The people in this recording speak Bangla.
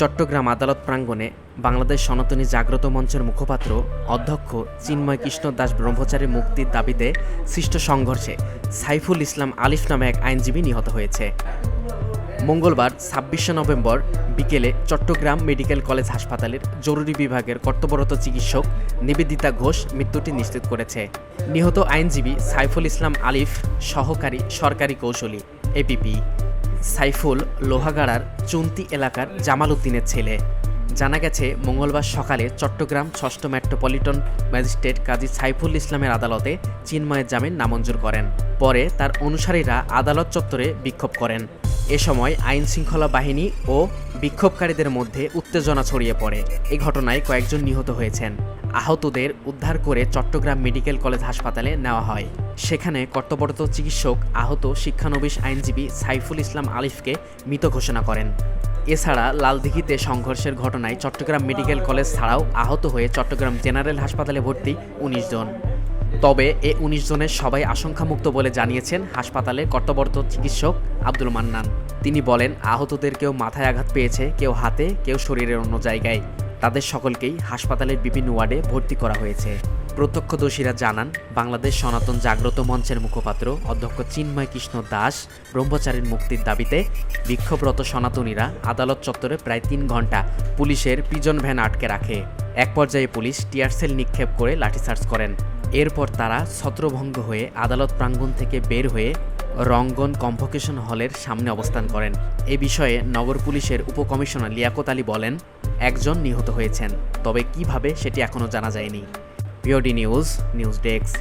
চট্টগ্রাম আদালত প্রাঙ্গণে বাংলাদেশ সনাতনী জাগ্রত মঞ্চের মুখপাত্র অধ্যক্ষ চিন্ময় কৃষ্ণ দাস ব্রহ্মচারী মুক্তির দাবিতে সৃষ্ট সংঘর্ষে সাইফুল ইসলাম আলিফ নামে এক আইনজীবী নিহত হয়েছে। মঙ্গলবার ২৬শে নভেম্বর বিকেলে চট্টগ্রাম মেডিকেল কলেজ হাসপাতালের জরুরি বিভাগের কর্তব্যরত চিকিৎসক নিবেদিতা ঘোষ মৃত্যুটি নিশ্চিত করেছে। নিহত আইনজীবী সাইফুল ইসলাম আলিফ সহকারী সরকারি কৌশলী এপিপি। সাইফুল লোহাগাড়ার চুন্তি এলাকার জামাল উদ্দিনের ছেলে। জানা গেছে মঙ্গলবার সকালে চট্টগ্রাম ৬ষ্ঠ মেট্রোপলিটন ম্যাজিস্ট্রেট কাজী সাইফুল ইসলামের আদালতে চিন্ময়ের জামিন নামঞ্জুর করেন। পরে তার অনুসারীরা আদালত চত্বরে বিক্ষোভ করেন। এ সময় আইন শৃঙ্খলা বাহিনী ও বিক্ষোভকারীদের মধ্যে উত্তেজনা ছড়িয়ে পড়ে। এই ঘটনায় কয়েকজন নিহত হয়েছেন। আহতদের উদ্ধার করে চট্টগ্রাম মেডিকেল কলেজ হাসপাতালে নেওয়া হয়। সেখানে কর্তব্যরত চিকিৎসক আহত শিক্ষানবিশ আইনজীবী সাইফুল ইসলাম আলিফকে মৃত ঘোষণা করেন। এছাড়া লালদিঘিতে সংঘর্ষের ঘটনায় চট্টগ্রাম মেডিকেল কলেজ ছাড়াও আহত হয়ে চট্টগ্রাম জেনারেল হাসপাতালে ভর্তি ১৯ জন। তবে এ ১৯ জনের সবাই আশঙ্কামুক্ত বলে জানিয়েছেন হাসপাতালের কর্তব্যরত চিকিৎসক আব্দুল মান্নান। তিনি বলেন, আহতদের কেউ মাথায় আঘাত পেয়েছে, কেউ হাতে, কেউ শরীরের অন্য জায়গায়। তাদের সকলকেই হাসপাতালের বিভিন্ন ওয়ার্ডে ভর্তি করা হয়েছে। প্রত্যক্ষদর্শীরা জানান, বাংলাদেশ সনাতন জাগ্রত মঞ্চের মুখপাত্র অধ্যক্ষ চিন্ময় কৃষ্ণ দাস ব্রহ্মচারীর মুক্তির দাবিতে বিক্ষোভরত সনাতনীরা আদালত চত্বরে প্রায় ৩ ঘণ্টা পুলিশের পিজন ভ্যান আটকে রাখে। এক পর্যায়ে পুলিশ টিয়ারশেল নিক্ষেপ করে লাঠিচার্জ করেন। এরপর তারা ছত্রভঙ্গ হয়ে আদালত প্রাঙ্গণ থেকে বের হয়ে রঙ্গন কনভোকেশন হলের সামনে অবস্থান করেন। এ বিষয়ে নগর পুলিশের উপকমিশনার লিয়াকত আলী বলেন, একজন নিহত হয়েছেন, তবে কিভাবে সেটি এখনও জানা যায়নি। POD news desk.